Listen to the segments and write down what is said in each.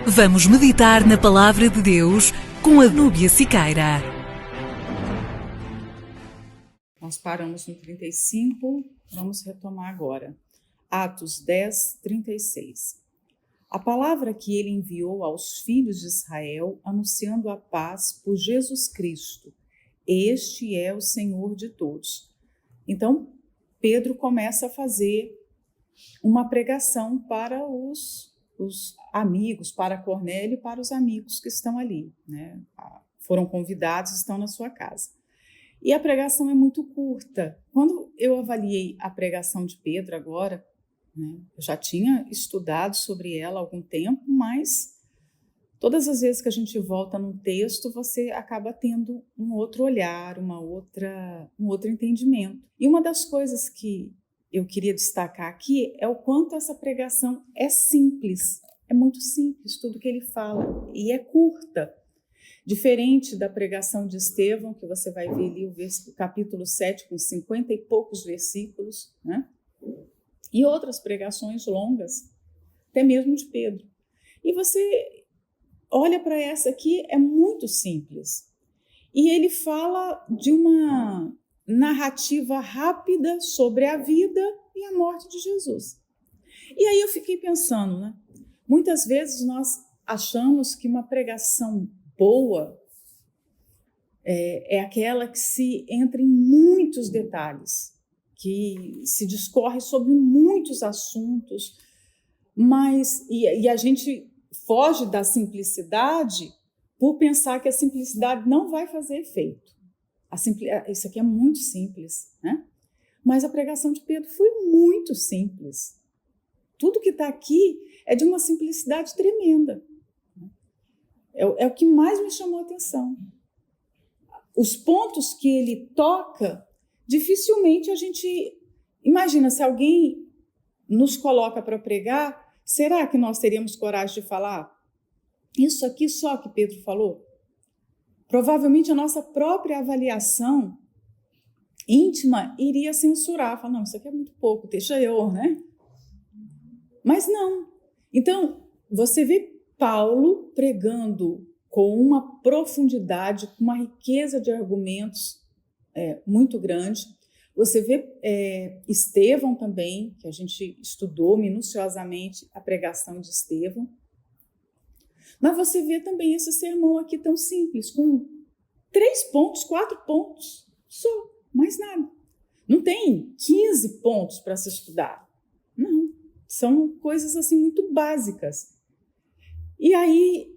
Vamos meditar na Palavra de Deus com a Núbia Siqueira. Nós paramos no 35, vamos retomar agora. Atos 10, 36. A palavra que ele enviou aos filhos de Israel, anunciando a paz por Jesus Cristo. Este é o Senhor de todos. Então, Pedro começa a fazer uma pregação para os amigos, para Cornélio e para os amigos que estão ali, né? Foram convidados, estão na sua casa. E a pregação é muito curta. Quando eu avaliei a pregação de Pedro agora, né, eu já tinha estudado sobre ela há algum tempo, mas todas as vezes que a gente volta num texto, você acaba tendo um outro olhar, um outro entendimento. E uma das coisas que eu queria destacar aqui é o quanto essa pregação é simples, é muito simples tudo que ele fala, e é curta. Diferente da pregação de Estevão, que você vai ver ali o capítulo 7, com 50 e poucos versículos, né? E outras pregações longas, até mesmo de Pedro. E você olha para essa aqui, é muito simples. E ele fala de uma narrativa rápida sobre a vida e a morte de Jesus. E aí eu fiquei pensando, né? Muitas vezes nós achamos que uma pregação boa é aquela que se entra em muitos detalhes, que se discorre sobre muitos assuntos, mas e a gente foge da simplicidade por pensar que a simplicidade não vai fazer efeito. Isso aqui é muito simples, né? Mas a pregação de Pedro foi muito simples. Tudo que está aqui é de uma simplicidade tremenda. É o que mais me chamou a atenção. Os pontos que ele toca, dificilmente a gente imagina, se alguém nos coloca para pregar, será que nós teríamos coragem de falar isso aqui só que Pedro falou? Provavelmente a nossa própria avaliação íntima iria censurar, falar, não, isso aqui é muito pouco, deixa eu, né? Mas não. Então, você vê Paulo pregando com uma profundidade, com uma riqueza de argumentos muito grande. Você vê Estevão também, que a gente estudou minuciosamente a pregação de Estevão. Mas você vê também esse sermão aqui tão simples, com 3 pontos, 4 pontos, só, mais nada. Não tem 15 pontos para se estudar. Não, são coisas assim muito básicas. E aí,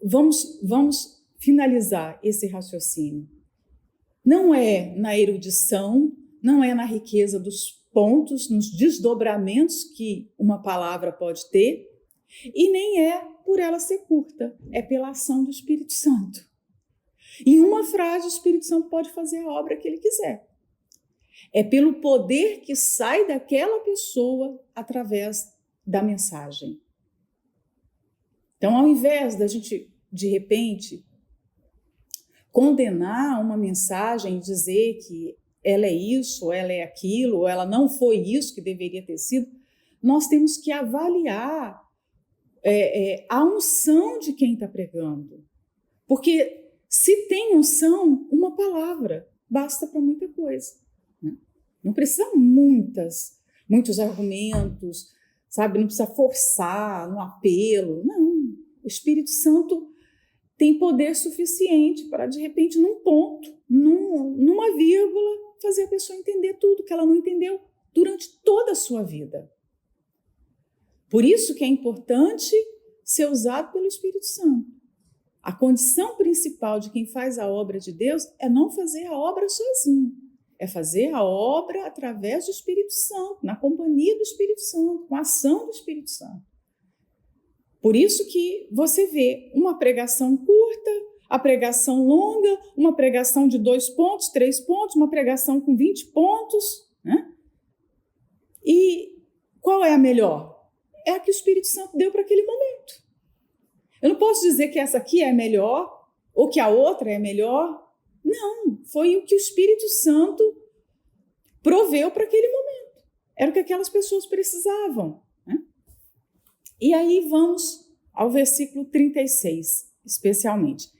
vamos finalizar esse raciocínio. Não é na erudição, não é na riqueza dos pontos, nos desdobramentos que uma palavra pode ter, e nem é por ela ser curta, é pela ação do Espírito Santo. Em uma frase, o Espírito Santo pode fazer a obra que ele quiser. É pelo poder que sai daquela pessoa através da mensagem. Então, ao invés da gente, de repente, condenar uma mensagem e dizer que ela é isso, ou ela é aquilo, ou ela não foi isso que deveria ter sido, nós temos que avaliar a unção de quem está pregando. Porque se tem unção, uma palavra basta para muita coisa. Né? Não precisa muitos argumentos, sabe? Não precisa forçar no apelo. Não. O Espírito Santo tem poder suficiente para, de repente, num ponto, numa vírgula, fazer a pessoa entender tudo que ela não entendeu durante toda a sua vida. Por isso que é importante ser usado pelo Espírito Santo. A condição principal de quem faz a obra de Deus é não fazer a obra sozinho. É fazer a obra através do Espírito Santo, na companhia do Espírito Santo, com a ação do Espírito Santo. Por isso que você vê uma pregação curta, a pregação longa, uma pregação de 2 pontos, 3 pontos, uma pregação com 20 pontos. Né? E qual é a melhor? É a que o Espírito Santo deu para aquele momento. Eu não posso dizer que essa aqui é melhor ou que a outra é melhor. Não, foi o que o Espírito Santo proveu para aquele momento. Era o que aquelas pessoas precisavam. Né? E aí vamos ao versículo 36, especialmente.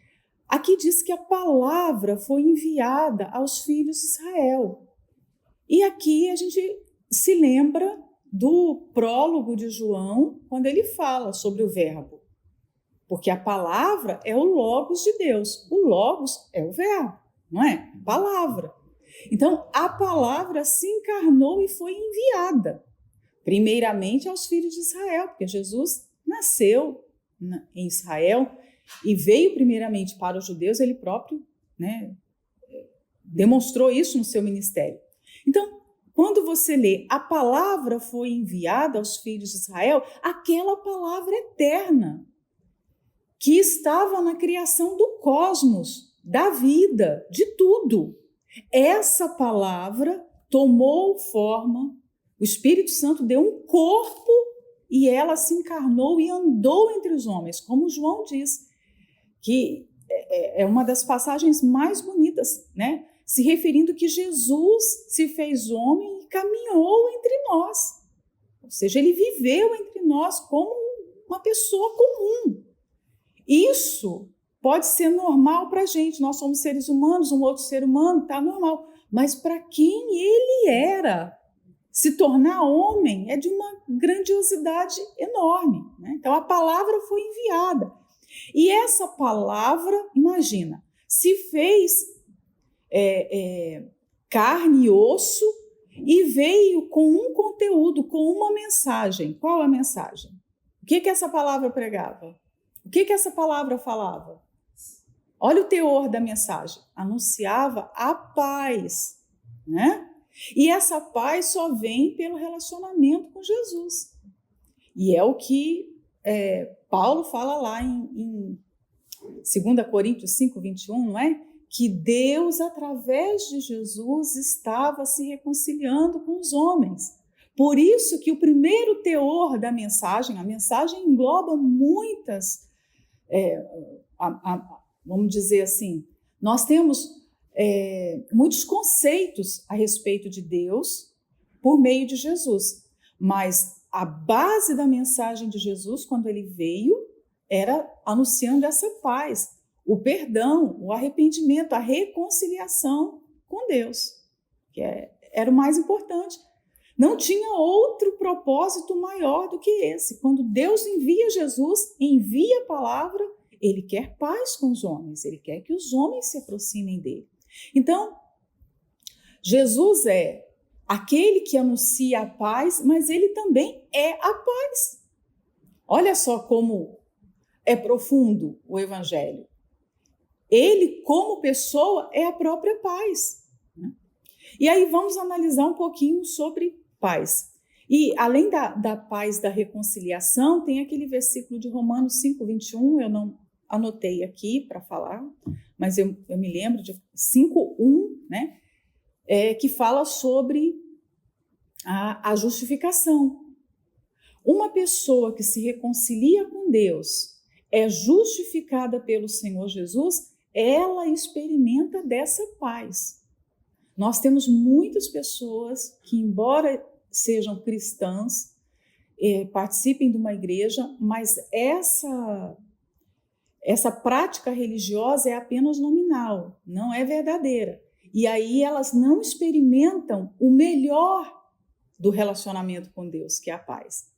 Aqui diz que a palavra foi enviada aos filhos de Israel. E aqui a gente se lembra do prólogo de João, quando ele fala sobre o verbo. Porque a palavra é o logos de Deus. O logos é o verbo, não é? Palavra. Então, a palavra se encarnou e foi enviada, primeiramente aos filhos de Israel, porque Jesus nasceu em Israel e veio primeiramente para os judeus, ele próprio, né, demonstrou isso no seu ministério. Então, quando você lê a palavra foi enviada aos filhos de Israel, aquela palavra eterna que estava na criação do cosmos, da vida, de tudo. Essa palavra tomou forma, o Espírito Santo deu um corpo e ela se encarnou e andou entre os homens, como João diz, que é uma das passagens mais bonitas, né? Se referindo que Jesus se fez homem e caminhou entre nós. Ou seja, ele viveu entre nós como uma pessoa comum. Isso pode ser normal para a gente, nós somos seres humanos, um outro ser humano, está normal. Mas para quem ele era, se tornar homem é de uma grandiosidade enorme, né? Então a palavra foi enviada. E essa palavra, imagina, se fez carne e osso e veio com um conteúdo, com uma mensagem. Qual a mensagem? O que essa palavra pregava? O que essa palavra falava? Olha o teor da mensagem. Anunciava a paz, né? E essa paz só vem pelo relacionamento com Jesus. E é o que Paulo fala lá em 2 Coríntios 5, 21, não é? Que Deus, através de Jesus, estava se reconciliando com os homens. Por isso que o primeiro teor da mensagem, a mensagem engloba muitas, vamos dizer assim, nós temos muitos conceitos a respeito de Deus por meio de Jesus, mas a base da mensagem de Jesus, quando ele veio, era anunciando essa paz, o perdão, o arrependimento, a reconciliação com Deus, que era o mais importante. Não tinha outro propósito maior do que esse. Quando Deus envia Jesus, envia a palavra, ele quer paz com os homens, ele quer que os homens se aproximem dele. Então, Jesus é aquele que anuncia a paz, mas ele também é a paz. Olha só como é profundo o evangelho. Ele, como pessoa, é a própria paz. E aí vamos analisar um pouquinho sobre paz. E além da paz da reconciliação, tem aquele versículo de Romanos 5, 21, eu não anotei aqui para falar, mas eu me lembro de 5, 1, né? Que fala sobre a justificação. Uma pessoa que se reconcilia com Deus é justificada pelo Senhor Jesus, ela experimenta dessa paz. Nós temos muitas pessoas que, embora sejam cristãs, participem de uma igreja, mas essa prática religiosa é apenas nominal, não é verdadeira. E aí elas não experimentam o melhor do relacionamento com Deus, que é a paz.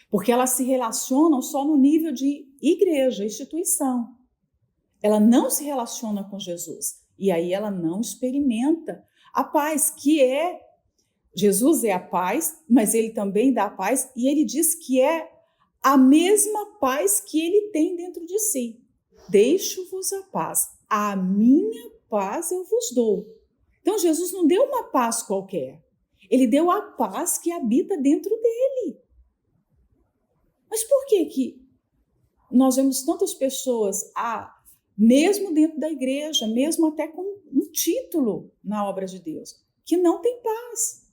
Porque elas se relacionam só no nível de igreja, instituição. Ela não se relaciona com Jesus. E aí ela não experimenta a paz, que Jesus é a paz, mas ele também dá a paz, e ele diz que é a mesma paz que ele tem dentro de si. Deixo-vos a paz, a minha paz eu vos dou. Então Jesus não deu uma paz qualquer, ele deu a paz que habita dentro dele. Mas por que nós vemos tantas pessoas, mesmo dentro da igreja, mesmo até com um título na obra de Deus, que não têm paz,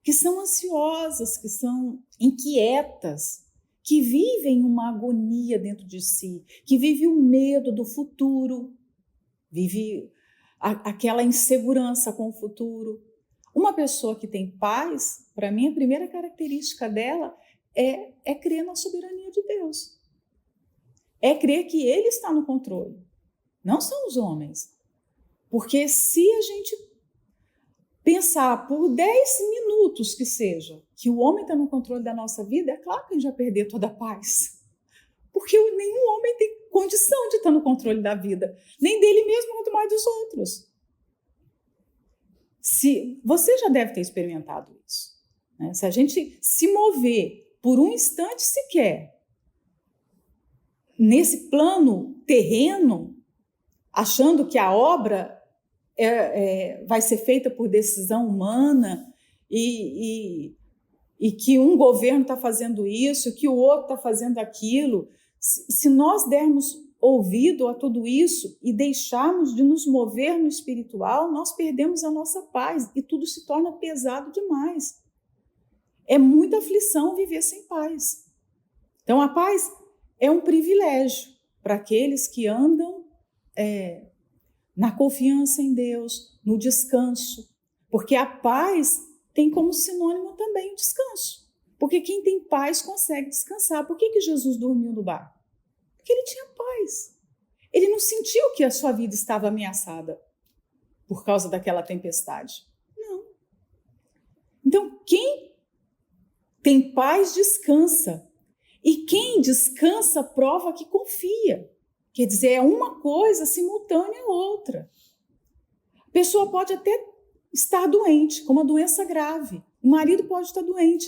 que são ansiosas, que são inquietas, que vivem uma agonia dentro de si, que vivem o medo do futuro, vive aquela insegurança com o futuro. Uma pessoa que tem paz, para mim, a primeira característica dela é crer na soberania de Deus. é crer que ele está no controle, não são os homens. Porque se a gente pensar por 10 minutos que seja, que o homem está no controle da nossa vida, é claro que a gente vai perder toda a paz. Porque nenhum homem tem condição de estar no controle da vida, nem dele mesmo, quanto mais dos outros. Você já deve ter experimentado isso, né? Se a gente se mover por um instante sequer nesse plano terreno, achando que a obra vai ser feita por decisão humana e que um governo está fazendo isso, que o outro está fazendo aquilo, se nós dermos ouvido a tudo isso e deixarmos de nos mover no espiritual, nós perdemos a nossa paz e tudo se torna pesado demais. É muita aflição viver sem paz. Então, a paz é um privilégio para aqueles que andam na confiança em Deus, no descanso, porque a paz tem como sinônimo também o descanso. Porque quem tem paz consegue descansar. Por que Jesus dormiu no barco? Porque ele tinha paz. Ele não sentiu que a sua vida estava ameaçada por causa daquela tempestade. Não. Então, quem tem paz descansa. E quem descansa prova que confia. Quer dizer, é uma coisa simultânea à outra. A pessoa pode até estar doente, com uma doença grave. O marido pode estar doente.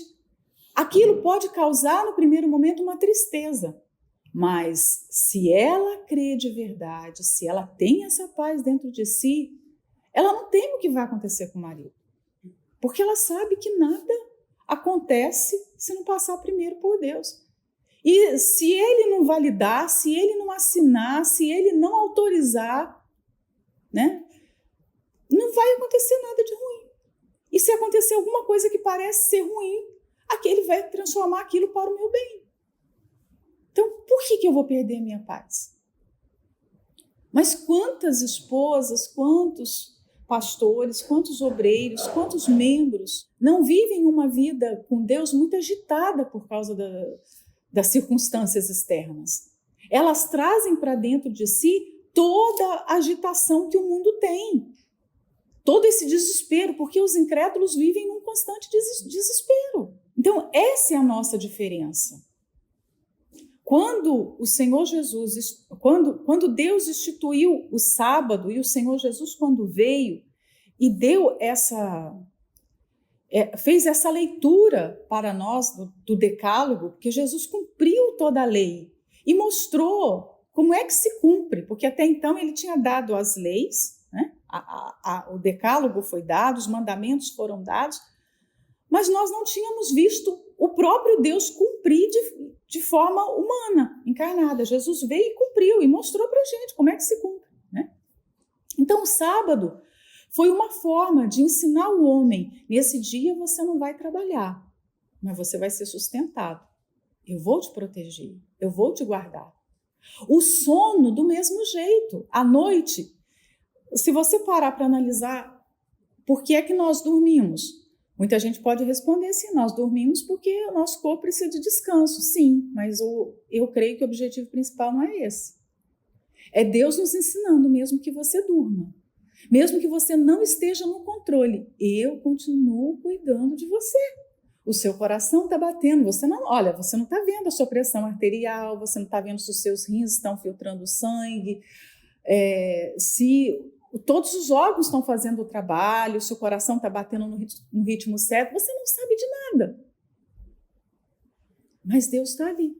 Aquilo pode causar, no primeiro momento, uma tristeza. Mas se ela crê de verdade, se ela tem essa paz dentro de si, ela não teme o que vai acontecer com o marido. Porque ela sabe que nada acontece se não passar primeiro por Deus. E se ele não validar, se ele não assinar, se ele não autorizar, né, não vai acontecer nada de ruim. E se acontecer alguma coisa que parece ser ruim, ele vai transformar aquilo para o meu bem. Então, por que eu vou perder a minha paz? Mas quantas esposas, quantos pastores, quantos obreiros, quantos membros não vivem uma vida com Deus muito agitada por causa das circunstâncias externas? Elas trazem para dentro de si toda a agitação que o mundo tem, todo esse desespero, porque os incrédulos vivem num constante desespero. Então, essa é a nossa diferença. Quando o Senhor Jesus, quando Deus instituiu o sábado, e o Senhor Jesus, quando veio e deu fez essa leitura para nós do Decálogo, porque Jesus cumpriu toda a lei e mostrou como é que se cumpre, porque até então ele tinha dado as leis, né? O Decálogo foi dado, os mandamentos foram dados, mas nós não tínhamos visto o próprio Deus cumprir de forma humana, encarnada. Jesus veio e cumpriu e mostrou para a gente como é que se cumpre, né? Então, o sábado foi uma forma de ensinar o homem: nesse dia você não vai trabalhar, mas você vai ser sustentado. Eu vou te proteger, eu vou te guardar. O sono, do mesmo jeito. À noite, se você parar para analisar por que é que nós dormimos, muita gente pode responder: sim, nós dormimos porque o nosso corpo precisa de descanso. Sim, mas eu creio que o objetivo principal não é esse. É Deus nos ensinando, mesmo que você durma, mesmo que você não esteja no controle, eu continuo cuidando de você. O seu coração está batendo, você não está vendo a sua pressão arterial, você não está vendo se os seus rins estão filtrando sangue, se todos os órgãos estão fazendo o trabalho, se o coração está batendo no ritmo certo, você não sabe de nada. Mas Deus está ali.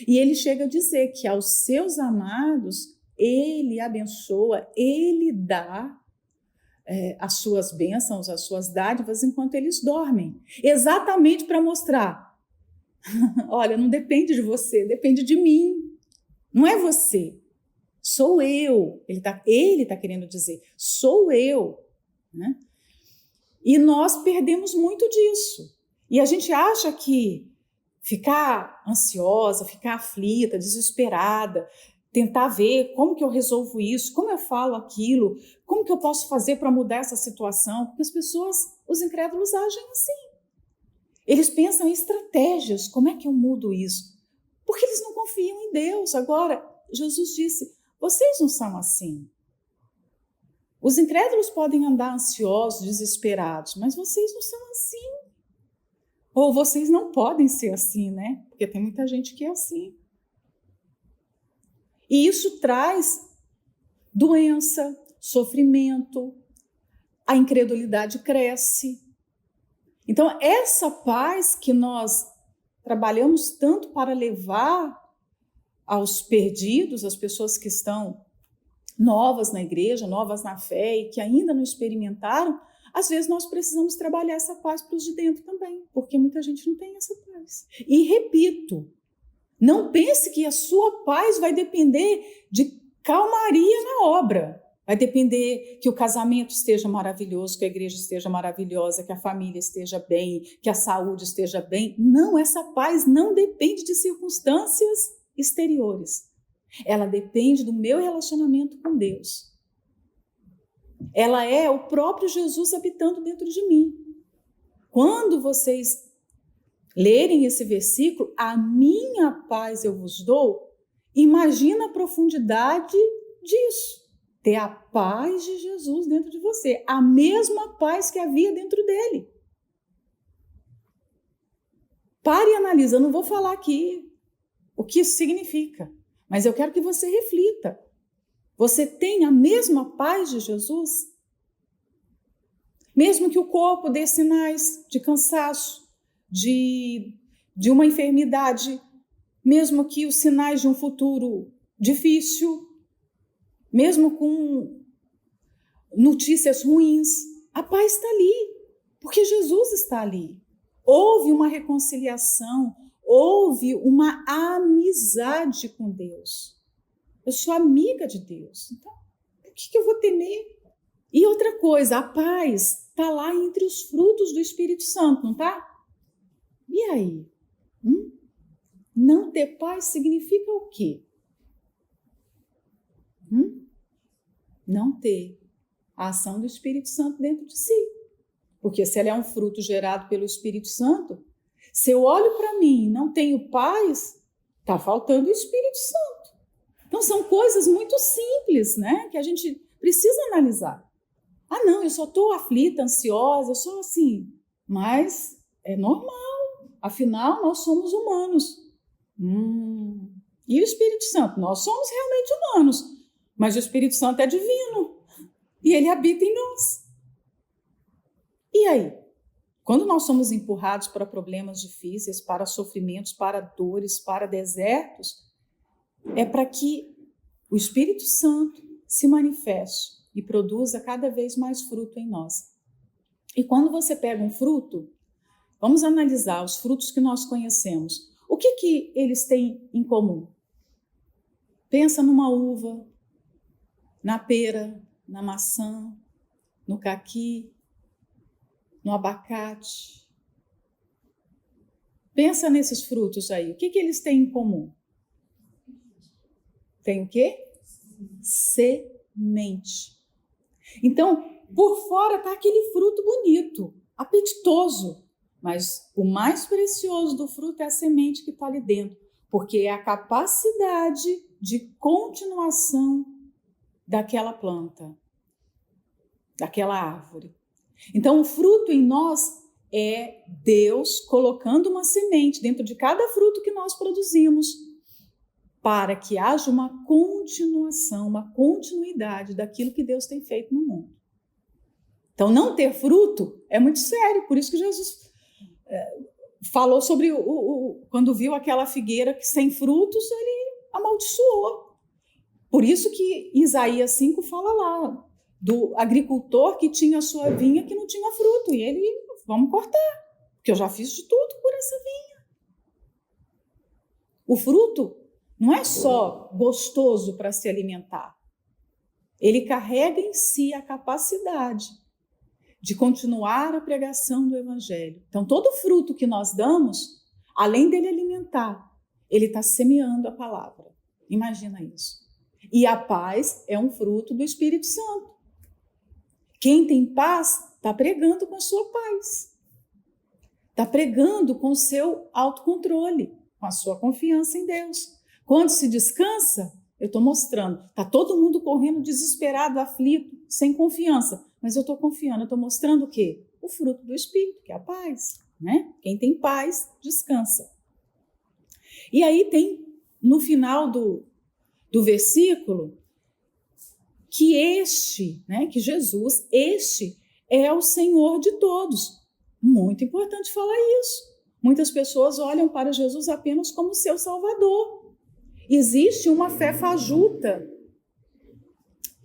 E ele chega a dizer que aos seus amados, ele abençoa, ele dá as suas bênçãos, as suas dádivas enquanto eles dormem. Exatamente para mostrar: olha, não depende de você, depende de mim. Não é você. Sou eu, ele tá querendo dizer, sou eu, né? E nós perdemos muito disso. E a gente acha que ficar ansiosa, ficar aflita, desesperada, tentar ver como que eu resolvo isso, como eu falo aquilo, como que eu posso fazer para mudar essa situação, porque as pessoas, os incrédulos agem assim. Eles pensam em estratégias, como é que eu mudo isso? Porque eles não confiam em Deus. Agora, Jesus disse, vocês não são assim. Os incrédulos podem andar ansiosos, desesperados, mas vocês não são assim. Ou vocês não podem ser assim, né? Porque tem muita gente que é assim. E isso traz doença, sofrimento, a incredulidade cresce. Então, essa paz que nós trabalhamos tanto para levar aos perdidos, às pessoas que estão novas na igreja, novas na fé e que ainda não experimentaram, às vezes nós precisamos trabalhar essa paz para os de dentro também, porque muita gente não tem essa paz. E repito, não pense que a sua paz vai depender de calmaria na obra. Vai depender que o casamento esteja maravilhoso, que a igreja esteja maravilhosa, que a família esteja bem, que a saúde esteja bem. Não, essa paz não depende de circunstâncias exteriores. Ela depende do meu relacionamento com Deus. Ela é o próprio Jesus habitando dentro de mim. Quando vocês lerem esse versículo, a minha paz eu vos dou, imagina a profundidade disso. Ter a paz de Jesus dentro de você, a mesma paz que havia dentro dele. Pare e analise, eu não vou falar aqui o que isso significa, mas eu quero que você reflita. Você tem a mesma paz de Jesus? Mesmo que o corpo dê sinais de cansaço, de uma enfermidade, mesmo que os sinais de um futuro difícil, mesmo com notícias ruins, a paz está ali, porque Jesus está ali. Houve uma reconciliação, houve uma amizade com Deus. Eu sou amiga de Deus, então por que eu vou temer? E outra coisa, a paz está lá entre os frutos do Espírito Santo, não está? E aí? Não ter paz significa o quê? Não ter a ação do Espírito Santo dentro de si. Porque se ela é um fruto gerado pelo Espírito Santo, se eu olho para mim e não tenho paz, está faltando o Espírito Santo. Então são coisas muito simples, né, que a gente precisa analisar. Ah, não, eu só estou aflita, ansiosa, eu sou assim. Mas é normal, afinal nós somos humanos. E o Espírito Santo? Nós somos realmente humanos, mas o Espírito Santo é divino e ele habita em nós. E aí? Quando nós somos empurrados para problemas difíceis, para sofrimentos, para dores, para desertos, é para que o Espírito Santo se manifeste e produza cada vez mais fruto em nós. E quando você pega um fruto, vamos analisar os frutos que nós conhecemos. O que eles têm em comum? Pensa numa uva, na pera, na maçã, no caqui, no abacate. Pensa nesses frutos aí. O que eles têm em comum? Tem o quê? Semente. Então, por fora está aquele fruto bonito, apetitoso, mas o mais precioso do fruto é a semente que está ali dentro, porque é a capacidade de continuação daquela planta, daquela árvore. Então, o fruto em nós é Deus colocando uma semente dentro de cada fruto que nós produzimos para que haja uma continuação, uma continuidade daquilo que Deus tem feito no mundo. Então, não ter fruto é muito sério, por isso que Jesus falou sobre quando viu aquela figueira que sem frutos, ele amaldiçoou. Por isso que Isaías 5 fala lá, do agricultor que tinha a sua vinha que não tinha fruto. E ele, vamos cortar, porque eu já fiz de tudo por essa vinha. O fruto não é só gostoso para se alimentar. Ele carrega em si a capacidade de continuar a pregação do Evangelho. Então, todo fruto que nós damos, além dele alimentar, ele está semeando a palavra. Imagina isso. E a paz é um fruto do Espírito Santo. Quem tem paz está pregando com a sua paz. Está pregando com o seu autocontrole. Com a sua confiança em Deus. Quando se descansa, eu estou mostrando. Está todo mundo correndo desesperado, aflito, sem confiança. Mas eu estou confiando, eu estou mostrando o quê? O fruto do Espírito, que é a paz. Né? Quem tem paz, descansa. E aí tem, no final do versículo, que que Jesus, este é o Senhor de todos. Muito importante falar isso. Muitas pessoas olham para Jesus apenas como seu Salvador. Existe uma fé fajuta.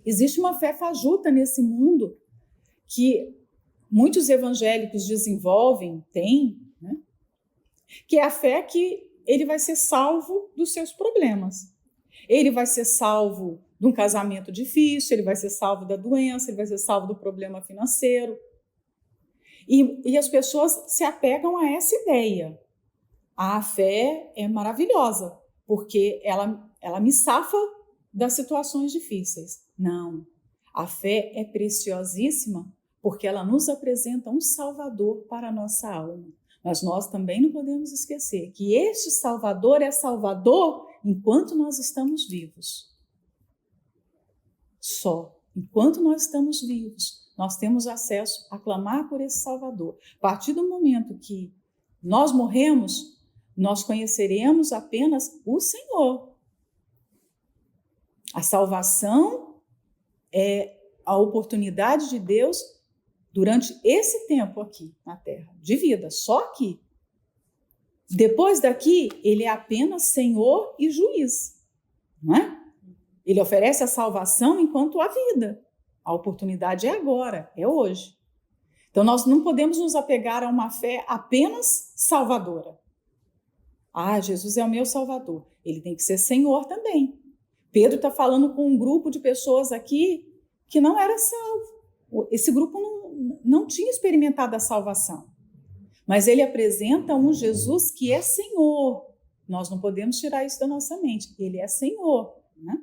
Existe uma fé fajuta nesse mundo que muitos evangélicos desenvolvem, têm, né? Que é a fé que ele vai ser salvo dos seus problemas. Ele vai ser salvo de um casamento difícil, ele vai ser salvo da doença, ele vai ser salvo do problema financeiro. E as pessoas se apegam a essa ideia. A fé é maravilhosa, porque ela me safa das situações difíceis. Não, a fé é preciosíssima, porque ela nos apresenta um Salvador para a nossa alma. Mas nós também não podemos esquecer que este Salvador é Salvador enquanto nós estamos vivos. Só enquanto nós estamos vivos, nós temos acesso a clamar por esse Salvador. A partir do momento que nós morremos, nós conheceremos apenas o Senhor. A salvação é a oportunidade de Deus durante esse tempo aqui na Terra, de vida, só aqui. Depois daqui, ele é apenas Senhor e juiz, não é? Ele oferece a salvação enquanto a vida. A oportunidade é agora, é hoje. Então, nós não podemos nos apegar a uma fé apenas salvadora. Ah, Jesus é o meu Salvador. Ele tem que ser Senhor também. Pedro está falando com um grupo de pessoas aqui que não era salvo. Esse grupo não tinha experimentado a salvação. Mas ele apresenta um Jesus que é Senhor. Nós não podemos tirar isso da nossa mente. Ele é Senhor, né?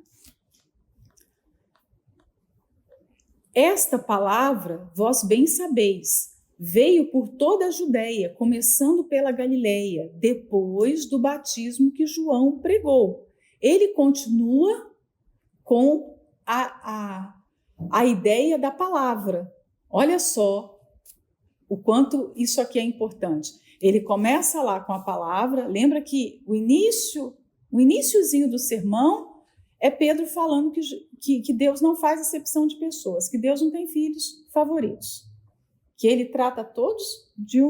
Esta palavra, vós bem sabeis, veio por toda a Judéia, começando pela Galileia, depois do batismo que João pregou. Ele continua com a ideia da palavra. Olha só o quanto isso aqui é importante. Ele começa lá com a palavra, lembra que o iniciozinho do sermão é Pedro falando que Deus não faz acepção de pessoas, que Deus não tem filhos favoritos, que ele trata todos de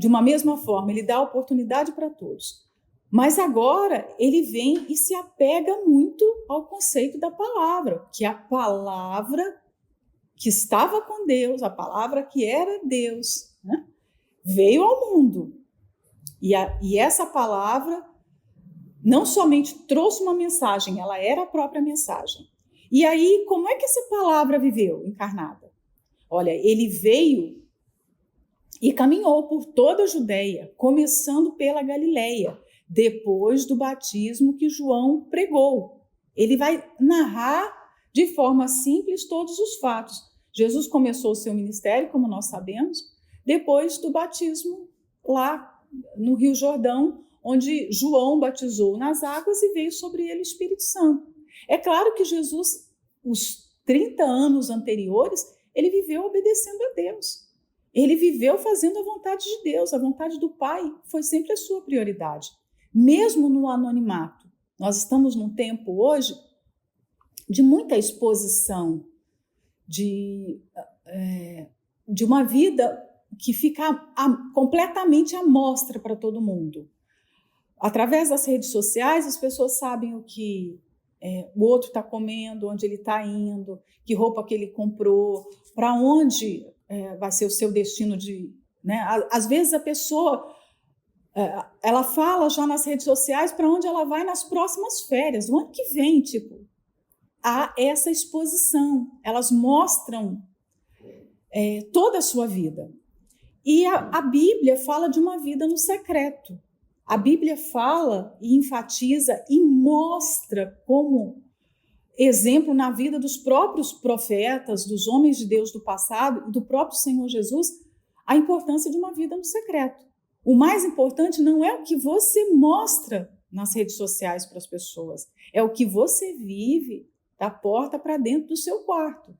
uma mesma forma, ele dá oportunidade para todos. Mas agora ele vem e se apega muito ao conceito da palavra, que a palavra que estava com Deus, a palavra que era Deus, né, veio ao mundo. E essa palavra não somente trouxe uma mensagem, ela era a própria mensagem. E aí, como é que essa palavra viveu encarnada? Olha, ele veio e caminhou por toda a Judéia, começando pela Galileia, depois do batismo que João pregou. Ele vai narrar de forma simples todos os fatos. Jesus começou o seu ministério, como nós sabemos, depois do batismo lá no Rio Jordão, onde João batizou nas águas e veio sobre ele o Espírito Santo. É claro que Jesus, os 30 anos anteriores, ele viveu obedecendo a Deus. Ele viveu fazendo a vontade de Deus, a vontade do Pai foi sempre a sua prioridade. Mesmo no anonimato, nós estamos num tempo hoje de muita exposição, de uma vida que fica completamente à mostra para todo mundo. Através das redes sociais, as pessoas sabem o que o outro está comendo, onde ele está indo, que roupa que ele comprou, para onde vai ser o seu destino né? Às vezes a pessoa ela fala já nas redes sociais para onde ela vai nas próximas férias, no ano que vem, tipo. Há essa exposição, elas mostram toda a sua vida. E a Bíblia fala de uma vida no secreto. A Bíblia fala e enfatiza e mostra como exemplo na vida dos próprios profetas, dos homens de Deus do passado e do próprio Senhor Jesus, a importância de uma vida no secreto. O mais importante não é o que você mostra nas redes sociais para as pessoas, é o que você vive da porta para dentro do seu quarto.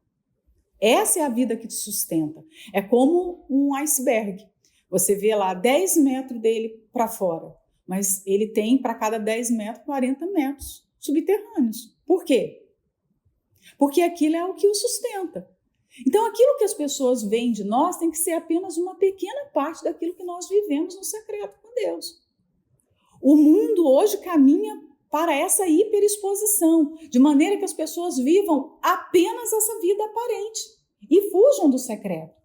Essa é a vida que te sustenta. É como um iceberg. Você vê lá 10 metros dele para fora, mas ele tem para cada 10 metros, 40 metros subterrâneos. Por quê? Porque aquilo é o que o sustenta. Então, aquilo que as pessoas veem de nós tem que ser apenas uma pequena parte daquilo que nós vivemos no secreto com Deus. O mundo hoje caminha para essa hiperexposição, de maneira que as pessoas vivam apenas essa vida aparente e fujam do secreto.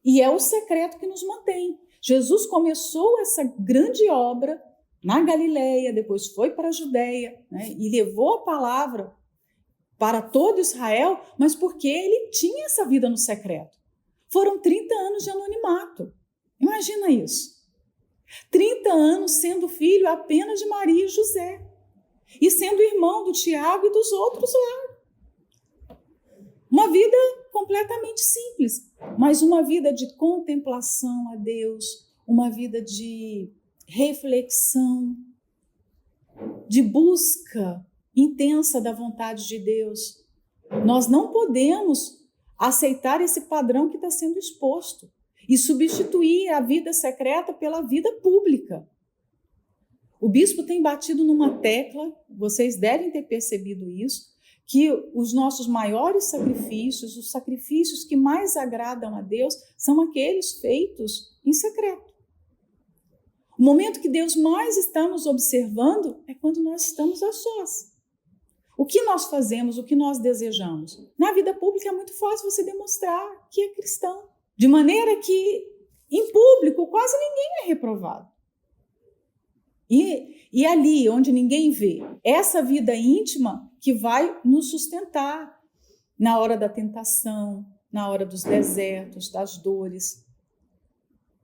E é o secreto que nos mantém. Jesus começou essa grande obra na Galileia, depois foi para a Judéia, né, e levou a palavra para todo Israel, mas porque ele tinha essa vida no secreto. Foram 30 anos de anonimato. Imagina isso. 30 anos sendo filho apenas de Maria e José. E sendo irmão do Tiago e dos outros lá. Uma vida completamente simples, mas uma vida de contemplação a Deus, uma vida de reflexão, de busca intensa da vontade de Deus. Nós não podemos aceitar esse padrão que está sendo exposto e substituir a vida secreta pela vida pública. O bispo tem batido numa tecla, vocês devem ter percebido isso, que os nossos maiores sacrifícios, os sacrifícios que mais agradam a Deus, são aqueles feitos em secreto. O momento que Deus mais está nos observando é quando nós estamos a sós. O que nós fazemos, o que nós desejamos? Na vida pública é muito fácil você demonstrar que é cristão. De maneira que, em público, quase ninguém é reprovado. E ali, onde ninguém vê, essa vida íntima que vai nos sustentar na hora da tentação, na hora dos desertos, das dores.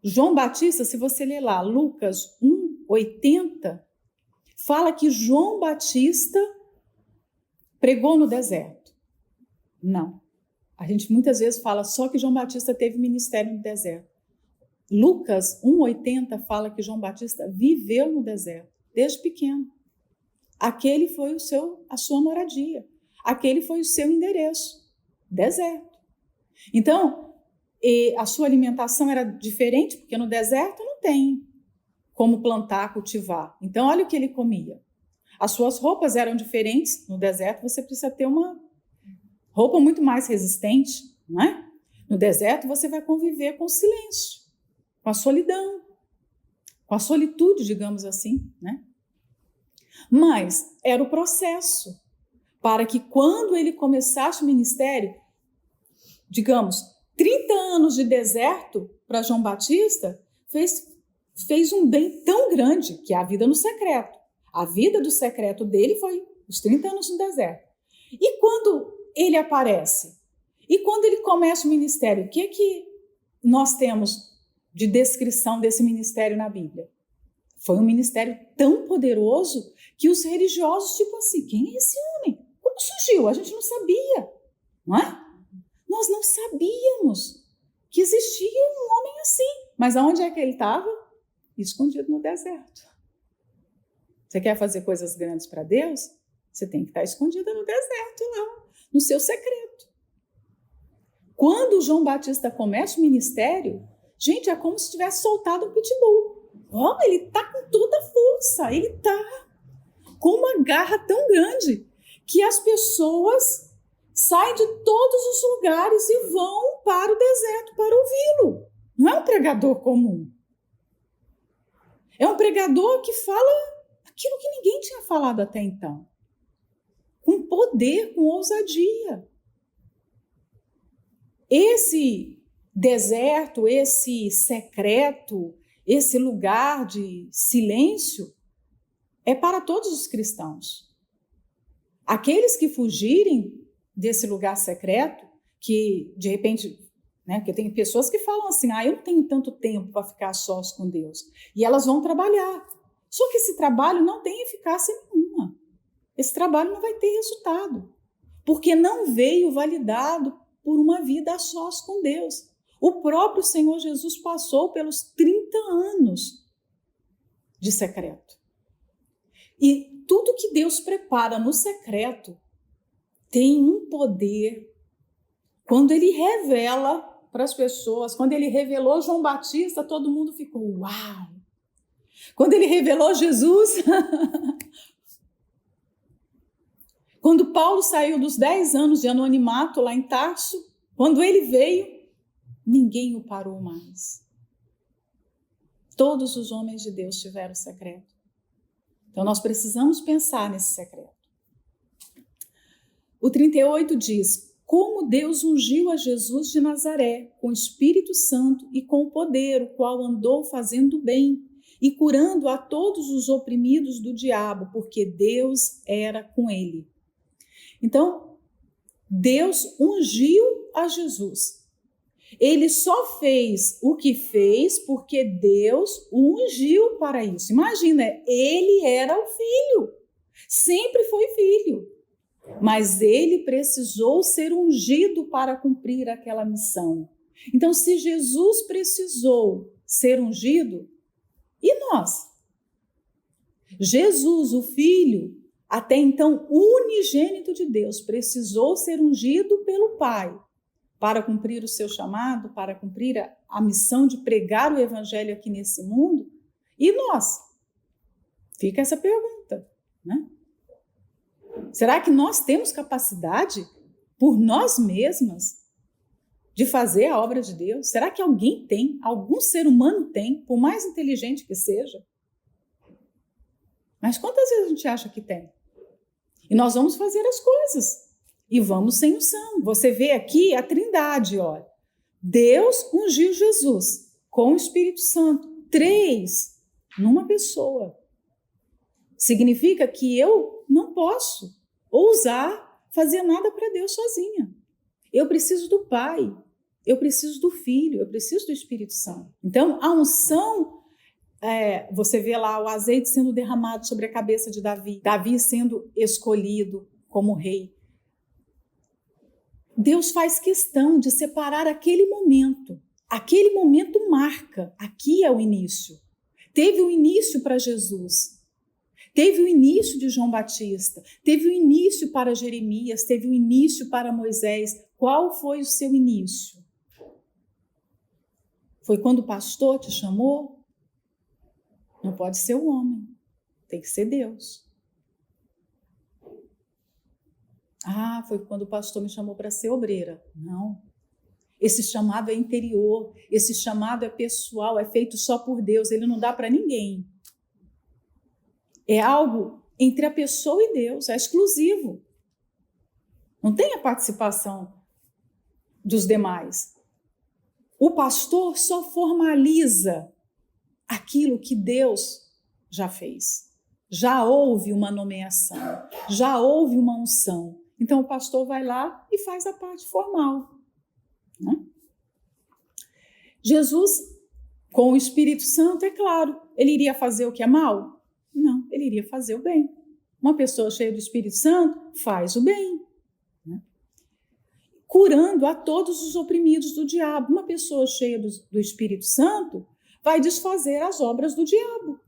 João Batista, se você ler lá, Lucas 1:80, fala que João Batista pregou no deserto. Não. A gente muitas vezes fala só que João Batista teve ministério no deserto. Lucas 1:80 fala que João Batista viveu no deserto, desde pequeno. Aquele foi a sua moradia. Aquele foi o seu endereço, deserto. Então, a sua alimentação era diferente, porque no deserto não tem como plantar, cultivar. Então, olha o que ele comia. As suas roupas eram diferentes. No deserto, você precisa ter uma roupa muito mais resistente, não é? No deserto, você vai conviver com o silêncio, com a solidão, com a solitude, digamos assim, né? Mas era o processo para que quando ele começasse o ministério, digamos, 30 anos de deserto para João Batista, fez um bem tão grande, que é a vida no secreto. A vida do secreto dele foi os 30 anos no deserto. E quando ele aparece? E quando ele começa o ministério, o que nós temos de descrição desse ministério na Bíblia? Foi um ministério tão poderoso que os religiosos, tipo assim, quem é esse homem? Como surgiu? A gente não sabia, não é? Nós não sabíamos que existia um homem assim. Mas aonde é que ele estava? Escondido no deserto. Você quer fazer coisas grandes para Deus? Você tem que estar escondida no deserto lá, no seu secreto. Quando João Batista começa o ministério, gente, é como se tivesse soltado um pitbull. Oh, ele está com toda a força, ele está com uma garra tão grande que as pessoas saem de todos os lugares e vão para o deserto para ouvi-lo. Não é um pregador comum. É um pregador que fala aquilo que ninguém tinha falado até então. Com poder, com ousadia. Esse deserto, esse secreto, esse lugar de silêncio é para todos os cristãos. Aqueles que fugirem desse lugar secreto, que de repente, né, porque tem pessoas que falam assim, eu não tenho tanto tempo para ficar sós com Deus. E elas vão trabalhar. Só que esse trabalho não tem eficácia nenhuma. Esse trabalho não vai ter resultado, porque não veio validado por uma vida a sós com Deus. O próprio Senhor Jesus passou pelos 30 anos de secreto. E tudo que Deus prepara no secreto tem um poder. Quando ele revela para as pessoas, quando ele revelou João Batista, todo mundo ficou, uau! Quando ele revelou Jesus, quando Paulo saiu dos 10 anos de anonimato lá em Tarso, quando ele veio, ninguém o parou mais. Todos os homens de Deus tiveram secreto. Então nós precisamos pensar nesse secreto. O 38 diz: como Deus ungiu a Jesus de Nazaré com o Espírito Santo e com o poder, o qual andou fazendo bem e curando a todos os oprimidos do diabo, porque Deus era com ele. Então, Deus ungiu a Jesus. Ele só fez o que fez porque Deus o ungiu para isso. Imagina, ele era o filho, sempre foi filho, mas ele precisou ser ungido para cumprir aquela missão. Então, se Jesus precisou ser ungido, e nós? Jesus, o Filho, até então unigênito de Deus, precisou ser ungido pelo Pai para cumprir o seu chamado, para cumprir a missão de pregar o evangelho aqui nesse mundo. E nós? Fica essa pergunta, né? Será que nós temos capacidade, por nós mesmas, de fazer a obra de Deus? Será que alguém tem? Algum ser humano tem, por mais inteligente que seja? Mas quantas vezes a gente acha que tem? E nós vamos fazer as coisas. E vamos sem unção. Você vê aqui a Trindade, olha. Deus ungiu Jesus com o Espírito Santo. 3 numa pessoa. Significa que eu não posso ousar fazer nada para Deus sozinha. Eu preciso do Pai, eu preciso do Filho, eu preciso do Espírito Santo. Então, a unção, você vê lá o azeite sendo derramado sobre a cabeça de Davi, Davi sendo escolhido como rei. Deus faz questão de separar aquele momento marca, aqui é o início. Teve o início para Jesus. Teve o início de João Batista, teve o início para Jeremias, teve o início para Moisés. Qual foi o seu início? Foi quando o pastor te chamou? Não pode ser o homem, tem que ser Deus. Ah, foi quando o pastor me chamou para ser obreira. Não. Esse chamado é interior, esse chamado é pessoal, é feito só por Deus, ele não dá para ninguém. É algo entre a pessoa e Deus, é exclusivo. Não tem a participação dos demais. O pastor só formaliza aquilo que Deus já fez. Já houve uma nomeação, já houve uma unção. Então o pastor vai lá e faz a parte formal, né? Jesus, com o Espírito Santo, é claro, ele iria fazer o que é mal? Não, ele iria fazer o bem. Uma pessoa cheia do Espírito Santo faz o bem, né? Curando a todos os oprimidos do diabo. Uma pessoa cheia do Espírito Santo vai desfazer as obras do diabo.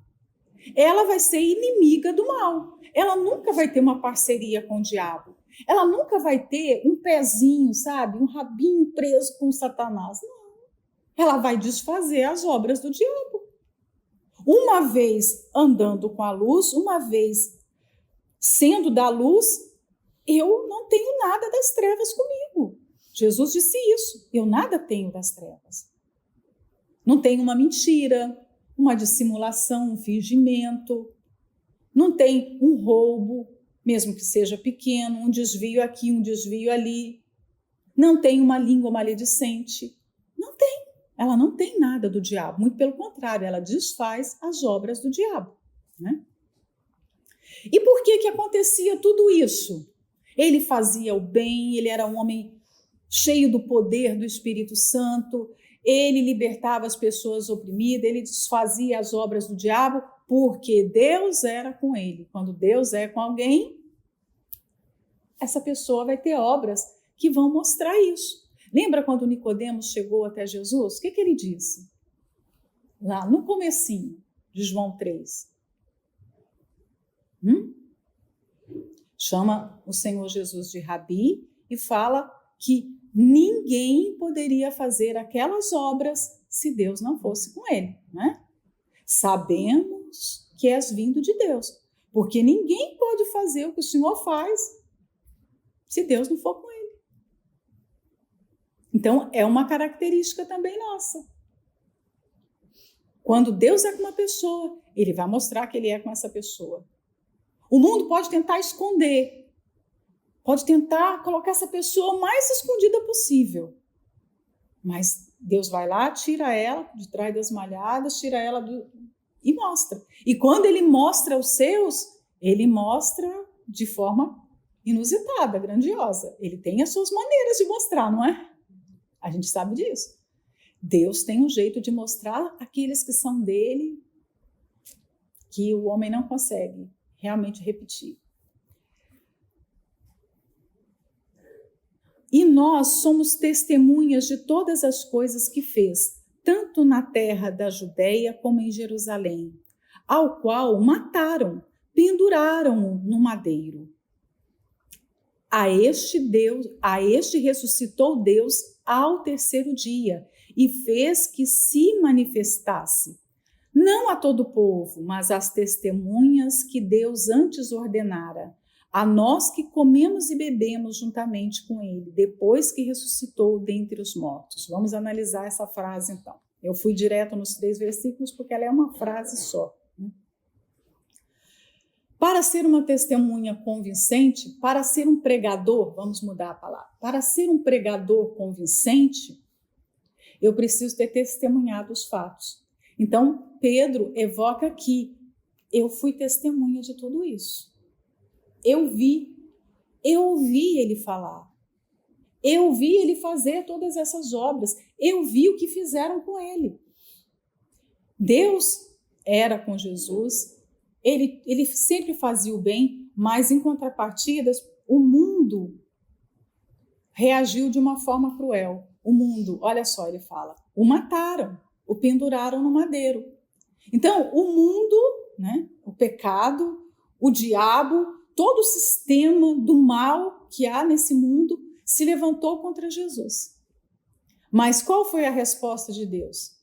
Ela vai ser inimiga do mal. Ela nunca vai ter uma parceria com o diabo. Ela nunca vai ter um pezinho, sabe? Um rabinho preso com Satanás. Não. Ela vai desfazer as obras do diabo. Uma vez andando com a luz, uma vez sendo da luz, eu não tenho nada das trevas comigo. Jesus disse isso. Eu nada tenho das trevas. Não tenho uma mentira, uma dissimulação, um fingimento. Não tem um roubo, mesmo que seja pequeno, um desvio aqui, um desvio ali. Não tem uma língua maledicente. Não tem. Ela não tem nada do diabo. Muito pelo contrário, ela desfaz as obras do diabo, né? E por que acontecia tudo isso? Ele fazia o bem, ele era um homem cheio do poder do Espírito Santo, ele libertava as pessoas oprimidas, ele desfazia as obras do diabo, porque Deus era com ele. Quando Deus é com alguém, essa pessoa vai ter obras que vão mostrar isso. Lembra quando Nicodemos chegou até Jesus? O que ele disse? Lá no comecinho de João 3. Chama o Senhor Jesus de Rabi e fala que ninguém poderia fazer aquelas obras se Deus não fosse com ele, né? Sabemos que és vindo de Deus, porque ninguém pode fazer o que o Senhor faz se Deus não for com ele. Então, é uma característica também nossa. Quando Deus é com uma pessoa, ele vai mostrar que ele é com essa pessoa. O mundo pode tentar esconder, pode tentar colocar essa pessoa o mais escondida possível. Mas Deus vai lá, tira ela de trás das malhadas, tira ela e mostra. E quando ele mostra os seus, ele mostra de forma inusitada, grandiosa. Ele tem as suas maneiras de mostrar, não é? A gente sabe disso. Deus tem um jeito de mostrar aqueles que são dele, que o homem não consegue realmente repetir. E nós somos testemunhas de todas as coisas que fez, tanto na terra da Judeia como em Jerusalém, ao qual mataram, penduraram-o no madeiro. A este ressuscitou Deus ao terceiro dia e fez que se manifestasse, não a todo o povo, mas às testemunhas que Deus antes ordenara, a nós que comemos e bebemos juntamente com ele, depois que ressuscitou dentre os mortos. Vamos analisar essa frase, então. Eu fui direto nos 3 versículos, porque ela é uma frase só. Para ser uma testemunha convincente, para ser um pregador, vamos mudar a palavra, para ser um pregador convincente, eu preciso ter testemunhado os fatos. Então, Pedro evoca aqui, eu fui testemunha de tudo isso. Eu vi ele falar. Eu vi ele fazer todas essas obras. Eu vi o que fizeram com ele. Deus era com Jesus, ele sempre fazia o bem, mas em contrapartida, o mundo reagiu de uma forma cruel. O mundo, olha só, ele fala, o mataram, o penduraram no madeiro. Então, o mundo, né, o pecado, o diabo, todo o sistema do mal que há nesse mundo se levantou contra Jesus. Mas qual foi a resposta de Deus?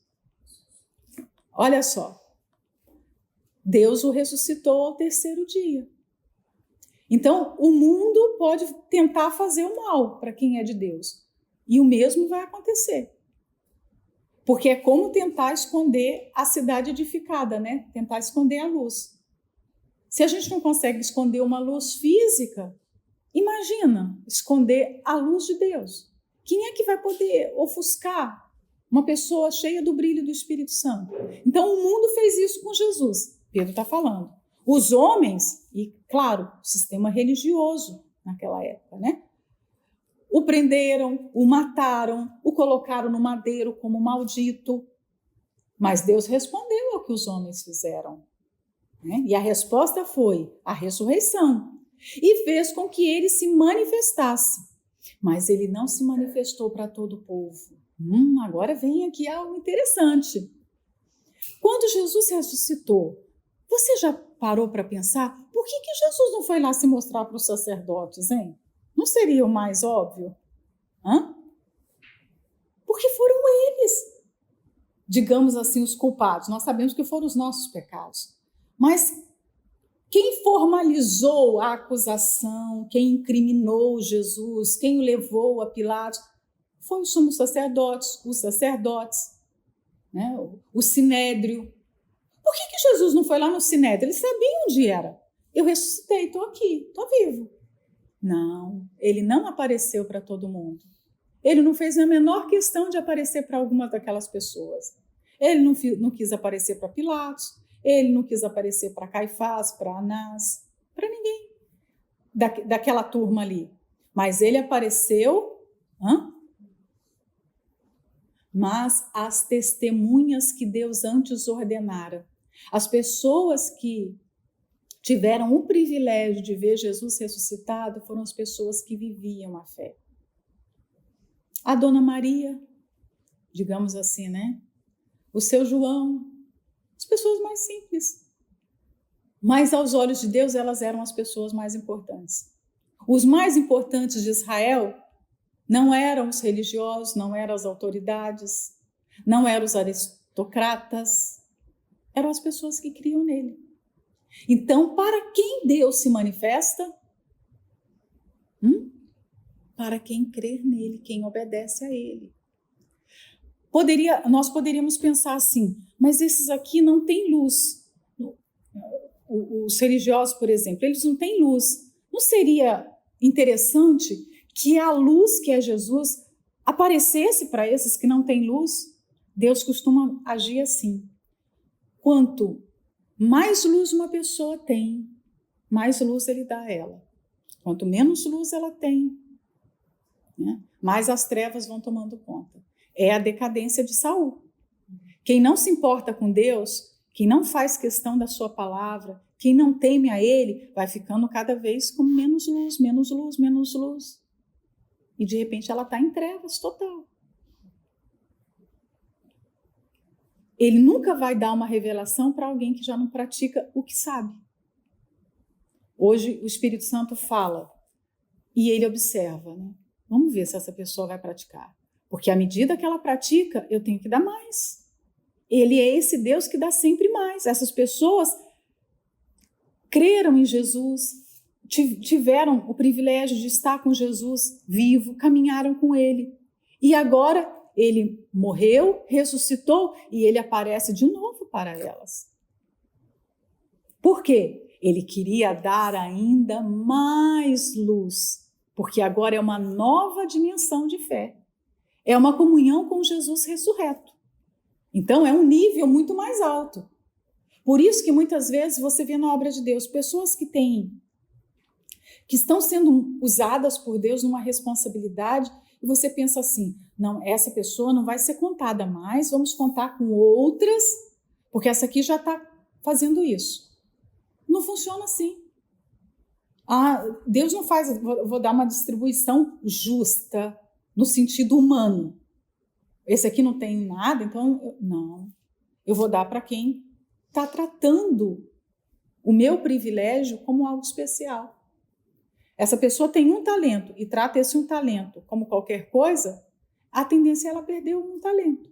Olha só, Deus o ressuscitou ao terceiro dia. Então, o mundo pode tentar fazer o mal para quem é de Deus. E o mesmo vai acontecer. Porque é como tentar esconder a cidade edificada, né? Tentar esconder a luz. Se a gente não consegue esconder uma luz física, imagina esconder a luz de Deus. Quem é que vai poder ofuscar uma pessoa cheia do brilho do Espírito Santo? Então, o mundo fez isso com Jesus. Pedro está falando. Os homens, e claro, o sistema religioso naquela época, né? O prenderam, o mataram, o colocaram no madeiro como maldito. Mas Deus respondeu ao que os homens fizeram. Né? E a resposta foi a ressurreição. E fez com que ele se manifestasse. Mas ele não se manifestou para todo o povo. Agora vem aqui algo interessante. Quando Jesus ressuscitou, você já parou para pensar por que Jesus não foi lá se mostrar para os sacerdotes, hein? Não seria o mais óbvio? Porque foram eles, digamos assim, os culpados. Nós sabemos que foram os nossos pecados. Mas quem formalizou a acusação, quem incriminou Jesus, quem o levou a Pilatos, foi o sumo sacerdote, os sacerdotes, né? O sinédrio. Por que Jesus não foi lá no sinédrio? Ele sabia onde era. Eu ressuscitei, estou aqui, estou vivo. Não, ele não apareceu para todo mundo. Ele não fez a menor questão de aparecer para alguma daquelas pessoas. Ele não quis aparecer para Pilatos, ele não quis aparecer para Caifás, para Anás, para ninguém daquela turma ali. Mas ele apareceu, mas as testemunhas que Deus antes ordenara. As pessoas que tiveram o privilégio de ver Jesus ressuscitado foram as pessoas que viviam a fé. a Dona Maria, digamos assim, né? O seu João, as pessoas mais simples. Mas aos olhos de Deus, elas eram as pessoas mais importantes. Os mais importantes de Israel não eram os religiosos, não eram as autoridades, não eram os aristocratas, eram as pessoas que criam nele. Então, para quem Deus se manifesta? Para quem crer nele, quem obedece a ele. Nós poderíamos pensar assim, mas esses aqui não têm luz. Os religiosos, por exemplo, eles não têm luz. Não seria interessante que a luz, que é Jesus, aparecesse para esses que não têm luz? Deus costuma agir assim. Quanto mais luz uma pessoa tem, mais luz ele dá a ela. Quanto menos luz ela tem, né, mais as trevas vão tomando conta. É a decadência de Saul. Quem não se importa com Deus, quem não faz questão da sua palavra, quem não teme a ele, vai ficando cada vez com menos luz, menos luz, menos luz. E de repente ela está em trevas total. Ele nunca vai dar uma revelação para alguém que já não pratica o que sabe. Hoje o Espírito Santo fala e ele observa, né? Vamos ver se essa pessoa vai praticar. Porque à medida que ela pratica, eu tenho que dar mais. Ele é esse Deus que dá sempre mais. Essas pessoas creram em Jesus, tiveram o privilégio de estar com Jesus vivo, caminharam com ele. E agora ele morreu, ressuscitou e ele aparece de novo para elas. Por quê? Ele queria dar ainda mais luz, porque agora é uma nova dimensão de fé. É uma comunhão com Jesus ressurreto. Então é um nível muito mais alto. Por isso que muitas vezes você vê na obra de Deus pessoas que estão sendo usadas por Deus numa responsabilidade e você pensa assim, não, essa pessoa não vai ser contada mais, vamos contar com outras, porque essa aqui já está fazendo isso. Não funciona assim. Deus não faz, vou dar uma distribuição justa no sentido humano. Esse aqui não tem nada, então não. Eu vou dar para quem está tratando o meu privilégio como algo especial. Essa pessoa tem um talento e trata esse um talento como qualquer coisa, a tendência é ela perder um talento.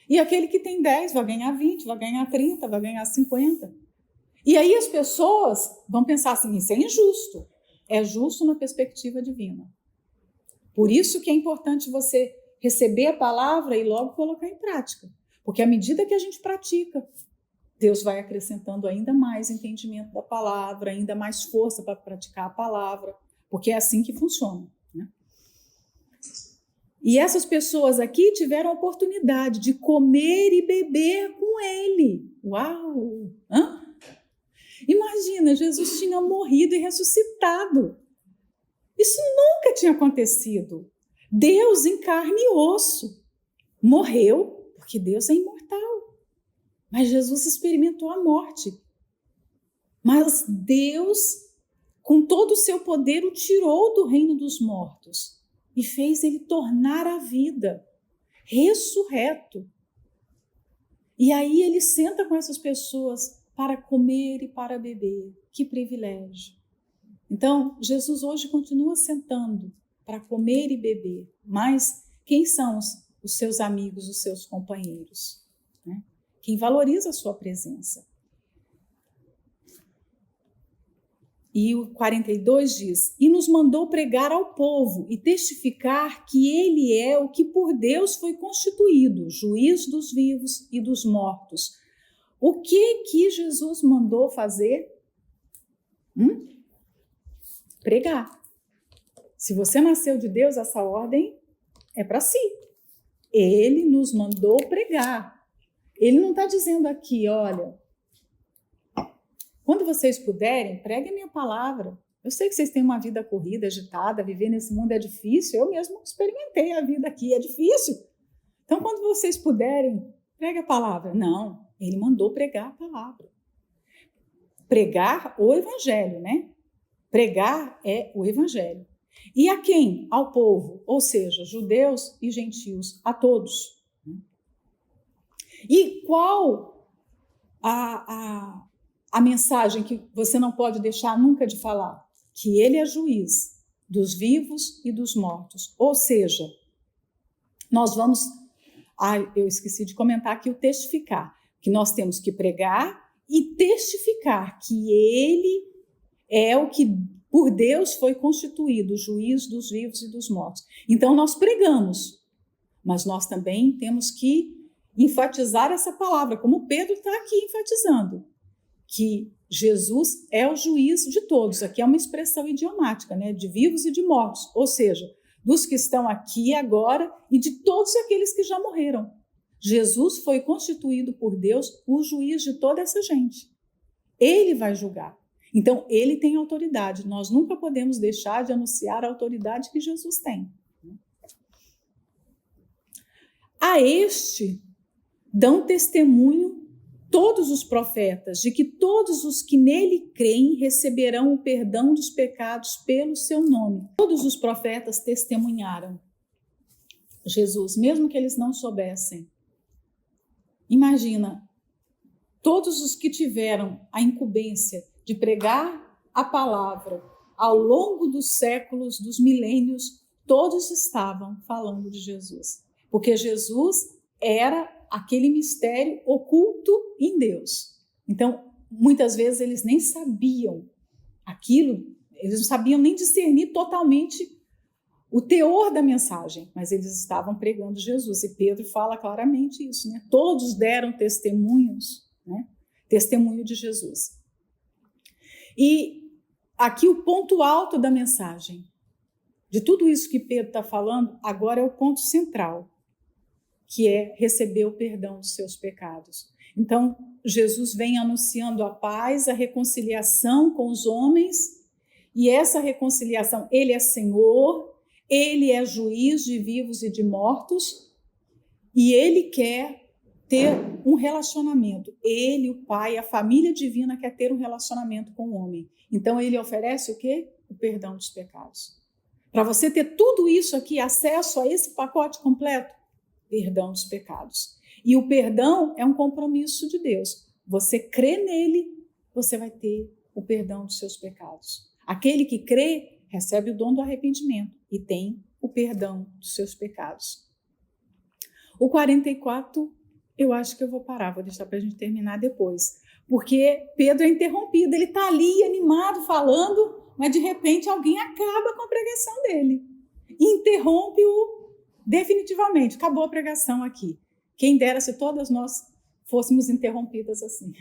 E aquele que tem 10 vai ganhar 20, vai ganhar 30, vai ganhar 50. E aí as pessoas vão pensar assim, isso é injusto. É justo na perspectiva divina. Por isso que é importante você receber a palavra e logo colocar em prática. Porque à medida que a gente pratica, Deus vai acrescentando ainda mais entendimento da palavra, ainda mais força para praticar a palavra, porque é assim que funciona, né? E essas pessoas aqui tiveram a oportunidade de comer e beber com ele. Uau! Imagina, Jesus tinha morrido e ressuscitado. Isso nunca tinha acontecido. Deus em carne e osso morreu, porque Deus é imortal. Mas Jesus experimentou a morte. Mas Deus, com todo o seu poder, o tirou do reino dos mortos e fez ele tornar a vida, ressurreto. E aí ele senta com essas pessoas para comer e para beber. Que privilégio. Então, Jesus hoje continua sentando para comer e beber. Mas quem são os seus amigos, os seus companheiros? Né? Quem valoriza a sua presença. E o 42 diz, e nos mandou pregar ao povo e testificar que ele é o que por Deus foi constituído, juiz dos vivos e dos mortos. O que Jesus mandou fazer? Pregar. Se você nasceu de Deus, essa ordem é para si. Ele nos mandou pregar. Ele não está dizendo aqui, olha, quando vocês puderem, preguem minha palavra. Eu sei que vocês têm uma vida corrida, agitada, viver nesse mundo é difícil. Eu mesmo experimentei a vida aqui, é difícil. Então, quando vocês puderem, pregue a palavra. Não, ele mandou pregar a palavra. Pregar o evangelho, né? Pregar é o evangelho. E a quem? Ao povo, ou seja, judeus e gentios, a todos. E qual a mensagem que você não pode deixar nunca de falar? Que ele é juiz dos vivos e dos mortos. Ou seja, nós vamos... eu esqueci de comentar aqui o testificar, que nós temos que pregar e testificar que ele é o que por Deus foi constituído, o juiz dos vivos e dos mortos. Então nós pregamos, mas nós também temos que enfatizar essa palavra, como Pedro está aqui enfatizando, que Jesus é o juiz de todos. Aqui é uma expressão idiomática, né? De vivos e de mortos, ou seja, dos que estão aqui agora e de todos aqueles que já morreram. Jesus foi constituído por Deus o juiz de toda essa gente. Ele vai julgar. Então, ele tem autoridade. Nós nunca podemos deixar de anunciar a autoridade que Jesus tem. A este dão testemunho todos os profetas de que todos os que nele creem receberão o perdão dos pecados pelo seu nome. Todos os profetas testemunharam Jesus, mesmo que eles não soubessem. Imagina, todos os que tiveram a incumbência de pregar a palavra ao longo dos séculos, dos milênios, todos estavam falando de Jesus. Porque Jesus era aquele mistério oculto em Deus. Então, muitas vezes eles nem sabiam aquilo, eles não sabiam nem discernir totalmente o teor da mensagem, mas eles estavam pregando Jesus. E Pedro fala claramente isso, né? Todos deram testemunhos, né? Testemunho de Jesus. E aqui o ponto alto da mensagem, de tudo isso que Pedro está falando, agora é o ponto central, que é receber o perdão dos seus pecados. Então, Jesus vem anunciando a paz, a reconciliação com os homens, e essa reconciliação, ele é Senhor, ele é juiz de vivos e de mortos, e ele quer ter um relacionamento. Ele, o Pai, a família divina quer ter um relacionamento com o homem. Então, ele oferece o quê? O perdão dos pecados. Para você ter tudo isso aqui, acesso a esse pacote completo, perdão dos pecados. E o perdão é um compromisso de Deus. Você crê nele, você vai ter o perdão dos seus pecados. Aquele que crê, recebe o dom do arrependimento e tem o perdão dos seus pecados. O 44, eu acho que eu vou parar, vou deixar para a gente terminar depois. Porque Pedro é interrompido, ele está ali animado, falando, mas de repente alguém acaba com a pregação dele. Interrompe-o definitivamente. Acabou a pregação aqui. Quem dera se todas nós fôssemos interrompidas assim.